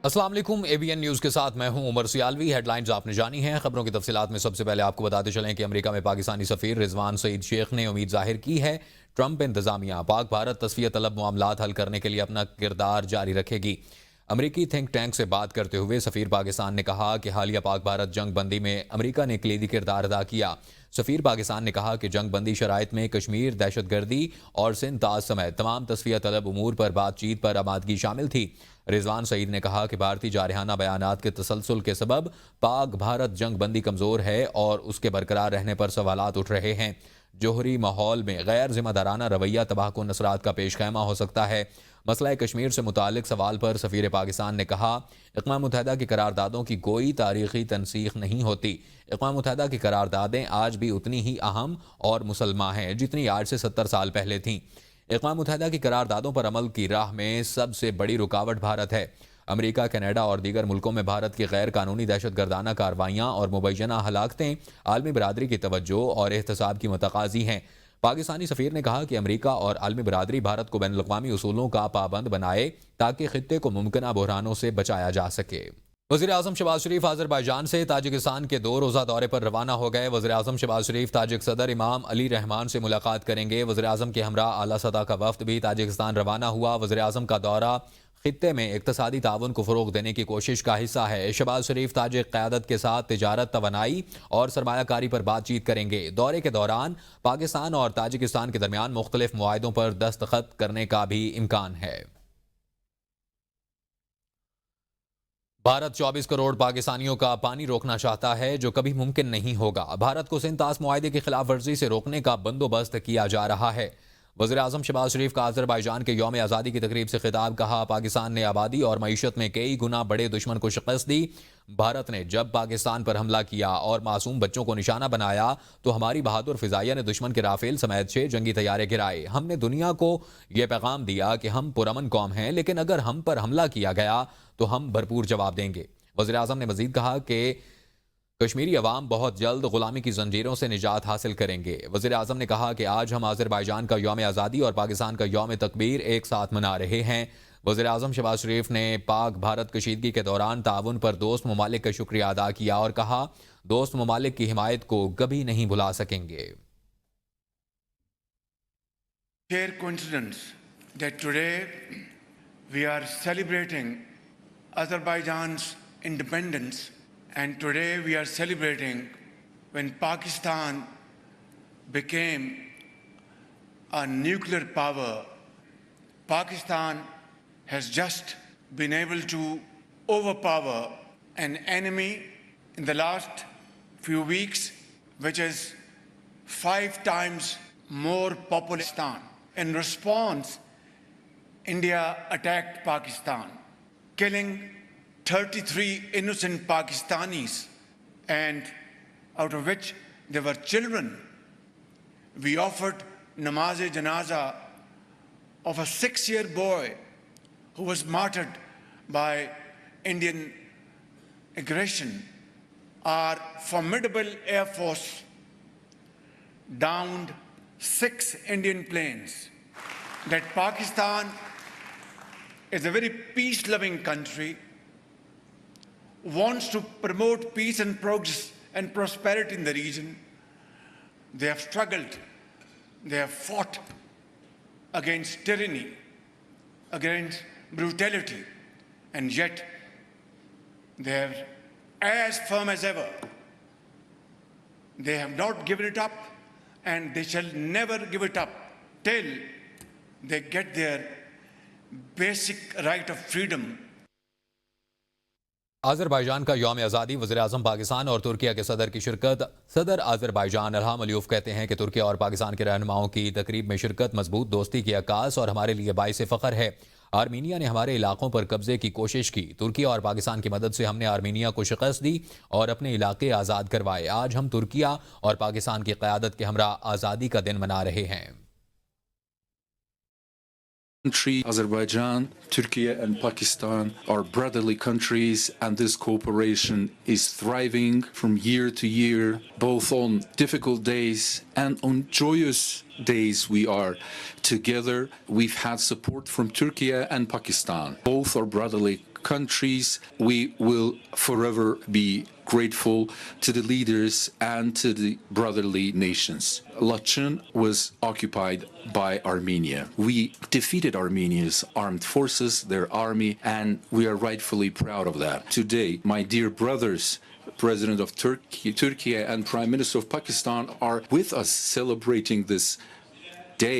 السلام علیکم، اے be N news کے ساتھ میں ہوں عمر سیالوی۔ ہیڈ لائنز آپ نے جانی ہیں۔ خبروں کی تفصیلات میں سب سے پہلے آپ کو بتاتے چلیں کہ امریکہ میں پاکستانی سفیر رضوان سعید شیخ نے امید ظاہر کی ہے ٹرمپ انتظامیہ پاک بھارت تصفیہ طلب معاملات حل کرنے کے لیے اپنا کردار جاری رکھے گی۔ امریکی تھنک ٹینک سے بات کرتے ہوئے سفیر پاکستان نے کہا کہ حالیہ پاک بھارت جنگ بندی میں امریکہ نے کلیدی کردار ادا کیا۔ سفیر پاکستان نے کہا کہ جنگ بندی شرائط میں کشمیر، دہشت گردی اور سندھ تاج سمیت تمام تصفیہ طلب امور پر بات چیت پر آمادگی شامل تھی۔ رضوان سعید نے کہا کہ بھارتی جارحانہ بیانات کے تسلسل کے سبب پاک بھارت جنگ بندی کمزور ہے اور اس کے برقرار رہنے پر سوالات اٹھ رہے ہیں۔ جوہری ماحول میں غیر ذمہ دارانہ رویہ تباہ کن اثرات کا پیش خیمہ ہو سکتا ہے۔ مسئلہ کشمیر سے متعلق سوال پر سفیر پاکستان نے کہا، اقوام متحدہ کی قراردادوں کی کوئی تاریخی تنسیخ نہیں ہوتی۔ اقوام متحدہ کی قراردادیں آج بھی اتنی ہی اہم اور مسلمہ ہیں جتنی آج سے 70 سال پہلے تھیں۔ اقوام متحدہ کی قراردادوں پر عمل کی راہ میں سب سے بڑی رکاوٹ بھارت ہے۔ امریکہ، کینیڈا اور دیگر ملکوں میں بھارت کی غیر قانونی دہشت گردانہ کارروائیاں اور مبینہ ہلاکتیں عالمی برادری کی توجہ اور احتساب کی متقاضی ہیں۔ پاکستانی سفیر نے کہا کہ امریکہ اور عالمی برادری بھارت کو بین الاقوامی اصولوں کا پابند بنائے تاکہ خطے کو ممکنہ بحرانوں سے بچایا جا سکے۔ وزیراعظم شہباز شریف آذربائیجان سے تاجکستان کے 2 روزہ دورے پر روانہ ہو گئے۔ وزیراعظم شہباز شریف تاجک صدر امام علی رحمان سے ملاقات کریں گے۔ وزیراعظم کے ہمراہ اعلیٰ سطح کا وفد بھی تاجکستان روانہ ہوا۔ وزیراعظم کا دورہ خطے میں اقتصادی تعاون کو فروغ دینے کی کوشش کا حصہ ہے۔ شہباز شریف تاجک قیادت کے ساتھ تجارت، توانائی اور سرمایہ کاری پر بات چیت کریں گے۔ دورے کے دوران پاکستان اور تاجکستان کے درمیان مختلف معاہدوں پر دستخط کرنے کا بھی امکان ہے۔ بھارت 24 کروڑ پاکستانیوں کا پانی روکنا چاہتا ہے جو کبھی ممکن نہیں ہوگا۔ بھارت کو سندھ طاس معاہدے کی خلاف ورزی سے روکنے کا بندوبست کیا جا رہا ہے۔ وزیراعظم شہباز شریف کا آذربائیجان کے یوم آزادی کی تقریب سے خطاب۔ کہا، پاکستان نے آبادی اور معیشت میں کئی گنا بڑے دشمن کو شکست دی۔ بھارت نے جب پاکستان پر حملہ کیا اور معصوم بچوں کو نشانہ بنایا تو ہماری بہادر فضائیہ نے دشمن کے رافیل سمیت 6 جنگی طیارے گرائے۔ ہم نے دنیا کو یہ پیغام دیا کہ ہم پرامن قوم ہیں، لیکن اگر ہم پر حملہ کیا گیا تو ہم بھرپور جواب دیں گے۔ وزیراعظم نے مزید کہا کہ کشمیری عوام بہت جلد غلامی کی زنجیروں سے نجات حاصل کریں گے۔ وزیراعظم نے کہا کہ آج ہم آذربائیجان کا یوم آزادی اور پاکستان کا یوم تکبیر ایک ساتھ منا رہے ہیں۔ وزیراعظم شہباز شریف نے پاک بھارت کشیدگی کے دوران تعاون پر دوست ممالک کا شکریہ ادا کیا اور کہا، دوست ممالک کی حمایت کو کبھی نہیں بھلا سکیں گے۔ Fair coincidence that today we are celebrating Azerbaijan's independence, and today we are celebrating when Pakistan became a nuclear power. Pakistan has just been able to overpower an enemy in the last few weeks, which is 5 times more populous. In response, India attacked Pakistan, killing 33 innocent Pakistanis, and out of which there were children. We offered namaz-e-janaza of a 6-year boy who was martyred by Indian aggression. Our formidable Air Force downed 6 Indian planes. That Pakistan is a very peace-loving country, wants to promote peace and progress and prosperity in the region. They have struggled, they have fought against tyranny, against brutality, and yet they are as firm as ever. They have not given it up, and they shall never give it up till they get their basic right of freedom. Azerbaijan کا یوم آزادی، وزیراعظم پاکستان اور ترکیہ کے صدر کی شرکت۔ صدر آذربائیجان الہام علیوف کہتے ہیں کہ ترکیہ اور پاکستان کے رہنماؤں کی تقریب میں شرکت مضبوط دوستی کی عکاس اور ہمارے لیے باعث فخر ہے۔ آرمینیا نے ہمارے علاقوں پر قبضے کی کوشش کی۔ ترکیہ اور پاکستان کی مدد سے ہم نے آرمینیا کو شکست دی اور اپنے علاقے آزاد کروائے۔ آج ہم ترکیہ اور پاکستان کی قیادت کے ہمراہ آزادی کا دن منا رہے ہیں۔ Azerbaijan, Turkey and Pakistan are brotherly countries, and this cooperation is thriving from year to year, both on difficult days and on joyous days. We are together. We've had support from Turkey and Pakistan. Both are brotherly countries. We will forever be grateful to the leaders and to the brotherly nations. Lachin was occupied by Armenia. We defeated Armenia's armed forces, their army, and we are rightfully proud of that. Today, my dear brothers, President of Turkey and Prime Minister of Pakistan are with us celebrating this day.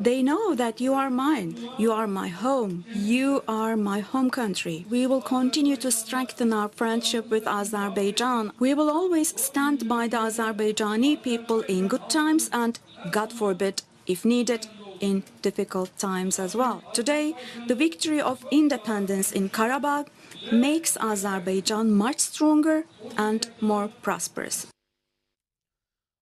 They know that you are mine, you are my home, you are my home country. We will continue to strengthen our friendship with Azerbaijan. We will always stand by the Azerbaijani people in good times and, God forbid, if needed, in difficult times as well. Today, the victory of independence in Karabakh makes Azerbaijan much stronger and more prosperous.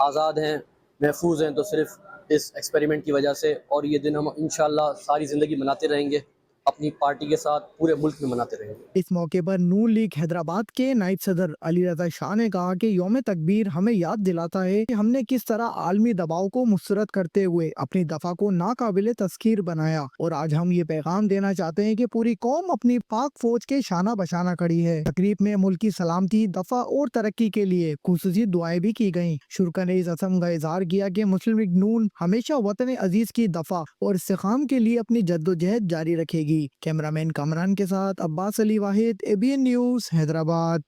آزاد ہیں, محفوظ ہیں, تو صرف اس experiment کی وجہ سے. اور یہ دن ہم انشاءاللہ ساری زندگی مناتے رہیں گے, اپنی پارٹی کے ساتھ پورے ملک میں مناتے رہیں گے. اس موقع پر نون لیگ حیدرآباد کے نائب صدر علی رضا شاہ نے کہا کہ یوم تکبیر ہمیں یاد دلاتا ہے کہ ہم نے کس طرح عالمی دباؤ کو مسترد کرتے ہوئے اپنی دفاع کو ناقابل تذکیر بنایا, اور آج ہم یہ پیغام دینا چاہتے ہیں کہ پوری قوم اپنی پاک فوج کے شانہ بشانہ کھڑی ہے. تقریب میں ملکی سلامتی, دفاع اور ترقی کے لیے خصوصی دعائیں بھی کی گئیں. شرکا نے اس عزم کا اظہار کیا کہ مسلم لیگ نون ہمیشہ وطن عزیز کی دفاع اور استحکام کے لیے اپنی جدوجہد جاری رکھے گی. کیمرہ مین کامران کے ساتھ عباس علی واحد, ABN نیوز, حیدرآباد.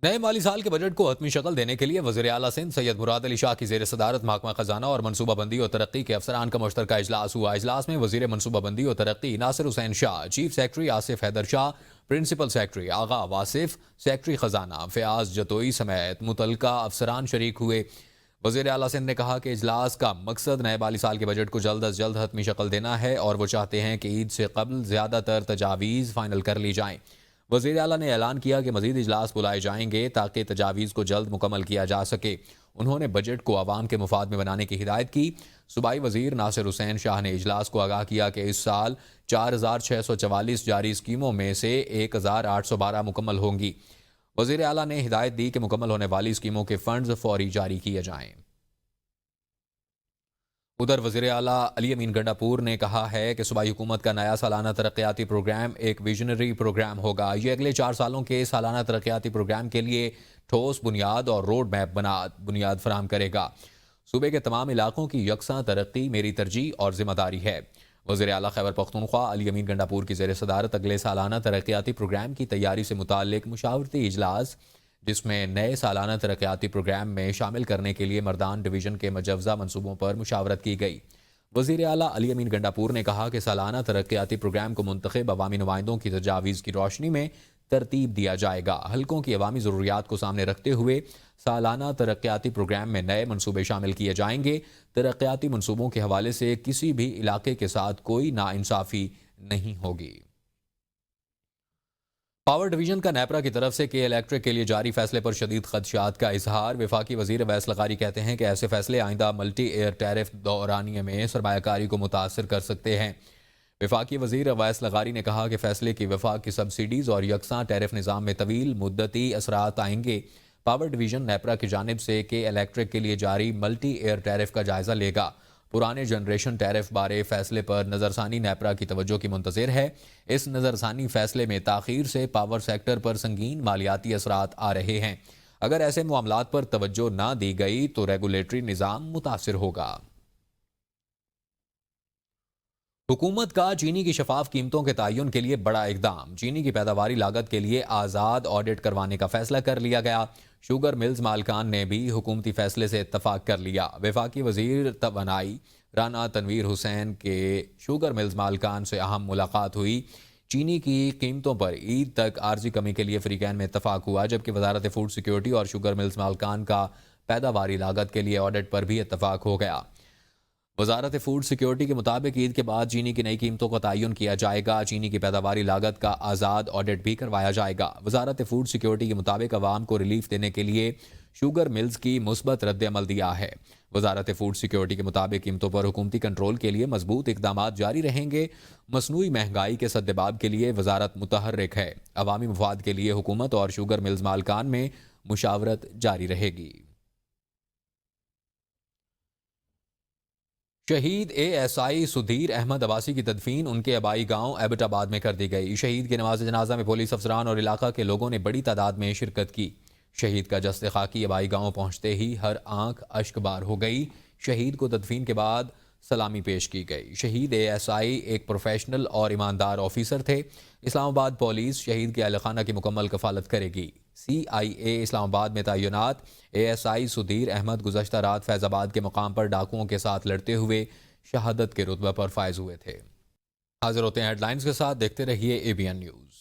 نئے مالی سال کے بجٹ کو حتمی شکل دینے کے لیے وزیر اعلیٰ سندھ سید مراد علی شاہ کی زیر صدارت محکمہ خزانہ اور منصوبہ بندی اور ترقی کے افسران کا مشترکہ اجلاس ہوا. اجلاس میں وزیر منصوبہ بندی اور ترقی ناصر حسین شاہ, چیف سیکرٹری آصف حیدر شاہ, پرنسپل سیکرٹری آغا واصف, سیکرٹری خزانہ فیاض جتوئی سمیت متعلقہ افسران شریک ہوئے. وزیر اعلیٰ سندھ نے کہا کہ اجلاس کا مقصد نئے مالی سال کے بجٹ کو جلد از جلد حتمی شکل دینا ہے اور وہ چاہتے ہیں کہ عید سے قبل زیادہ تر تجاویز فائنل کر لی جائیں. وزیر اعلیٰ نے اعلان کیا کہ مزید اجلاس بلائے جائیں گے تاکہ تجاویز کو جلد مکمل کیا جا سکے. انہوں نے بجٹ کو عوام کے مفاد میں بنانے کی ہدایت کی. صوبائی وزیر ناصر حسین شاہ نے اجلاس کو آگاہ کیا کہ اس سال 4644 جاری اسکیموں میں سے 1812 مکمل ہوں گی. وزیر اعلیٰ نے ہدایت دی کہ مکمل ہونے والی اسکیموں کے فنڈز فوری جاری کیے جائیں. ادھر وزیر اعلیٰ علی امین گنڈاپور نے کہا ہے کہ صوبائی حکومت کا نیا سالانہ ترقیاتی پروگرام ایک ویژنری پروگرام ہوگا. یہ اگلے 4 سالوں کے سالانہ ترقیاتی پروگرام کے لیے ٹھوس بنیاد اور روڈ میپ بنیاد فراہم کرے گا. صوبے کے تمام علاقوں کی یکساں ترقی میری ترجیح اور ذمہ داری ہے. وزیر اعلیٰ خیبر پختونخوا علی امین گنڈاپور کی زیر صدارت اگلے سالانہ ترقیاتی پروگرام کی تیاری سے متعلق مشاورتی اجلاس, جس میں نئے سالانہ ترقیاتی پروگرام میں شامل کرنے کے لیے مردان ڈویژن کے مجوزہ منصوبوں پر مشاورت کی گئی. وزیر اعلیٰ علی امین گنڈاپور نے کہا کہ سالانہ ترقیاتی پروگرام کو منتخب عوامی نمائندوں کی تجاویز کی روشنی میں ترتیب دیا جائے گا. حلقوں کی عوامی ضروریات کو سامنے رکھتے ہوئے سالانہ ترقیاتی پروگرام میں نئے منصوبے شامل کیے جائیں گے. ترقیاتی منصوبوں کے حوالے سے کسی بھی علاقے کے ساتھ کوئی ناانصافی نہیں ہوگی. پاور ڈویژن کا نیپرا کی طرف سے کے الیکٹرک کے لیے جاری فیصلے پر شدید خدشات کا اظہار. وفاقی وزیر اویس لغاری کہتے ہیں کہ ایسے فیصلے آئندہ ملٹی ایئر ٹیرف دورانیے میں سرمایہ کاری کو متاثر کر سکتے ہیں. وفاقی وزیر اویس لغاری نے کہا کہ فیصلے کی وفاق کی سبسڈیز اور یکساں ٹیرف نظام میں طویل مدتی اثرات آئیں گے. پاور ڈویژن نیپرا کی جانب سے کے الیکٹرک کے لیے جاری ملٹی ایئر ٹیرف کا جائزہ لے گا. پرانے جنریشن ٹیرف بارے فیصلے پر نظرثانی نیپرا کی توجہ کی منتظر ہے. اس نظرثانی فیصلے میں تاخیر سے پاور سیکٹر پر سنگین مالیاتی اثرات آ رہے ہیں. اگر ایسے معاملات پر توجہ نہ دی گئی تو ریگولیٹری نظام متاثر ہوگا. حکومت کا چینی کی شفاف قیمتوں کے تعین کے لیے بڑا اقدام. چینی کی پیداواری لاگت کے لیے آزاد آڈٹ کروانے کا فیصلہ کر لیا گیا. شوگر ملز مالکان نے بھی حکومتی فیصلے سے اتفاق کر لیا. وفاقی وزیر توانائی رانا تنویر حسین کے شوگر ملز مالکان سے اہم ملاقات ہوئی. چینی کی قیمتوں پر عید تک عارضی کمی کے لیے فریقین میں اتفاق ہوا, جبکہ وزارت فوڈ سیکیورٹی اور شوگر ملز مالکان کا پیداواری لاگت کے لیے آڈٹ پر بھی اتفاق ہو گیا. وزارت فوڈ سیکیورٹی کے مطابق عید کے بعد چینی کی نئی قیمتوں کا تعین کیا جائے گا. چینی کی پیداواری لاگت کا آزاد آڈٹ بھی کروایا جائے گا. وزارت فوڈ سیکیورٹی کے مطابق عوام کو ریلیف دینے کے لیے شوگر ملز کی مثبت رد عمل دیا ہے. وزارت فوڈ سیکیورٹی کے مطابق قیمتوں پر حکومتی کنٹرول کے لیے مضبوط اقدامات جاری رہیں گے. مصنوعی مہنگائی کے سدباب کے لیے وزارت متحرک ہے. عوامی مفاد کے لیے حکومت اور شوگر ملز مالکان میں مشاورت جاری رہے گی. شہید ASI سدھیر احمد عباسی کی تدفین ان کے آبائی گاؤں ایبٹ آباد میں کر دی گئی. شہید کے نماز جنازہ میں پولیس افسران اور علاقہ کے لوگوں نے بڑی تعداد میں شرکت کی. شہید کا جسد خاکی آبائی گاؤں پہنچتے ہی ہر آنکھ اشک بار ہو گئی. شہید کو تدفین کے بعد سلامی پیش کی گئی. شہید ASI ایک پروفیشنل اور ایماندار آفیسر تھے. اسلام آباد پولیس شہید کے اہل خانہ کی مکمل کفالت کرے گی. CIA اسلام آباد میں تعینات ASI سدھیر احمد گزشتہ رات فیض آباد کے مقام پر ڈاکوؤں کے ساتھ لڑتے ہوئے شہادت کے رتبہ پر فائز ہوئے تھے. حاضر ہوتے ہیں ہیڈ لائنز کے ساتھ. دیکھتے رہیے ABN نیوز.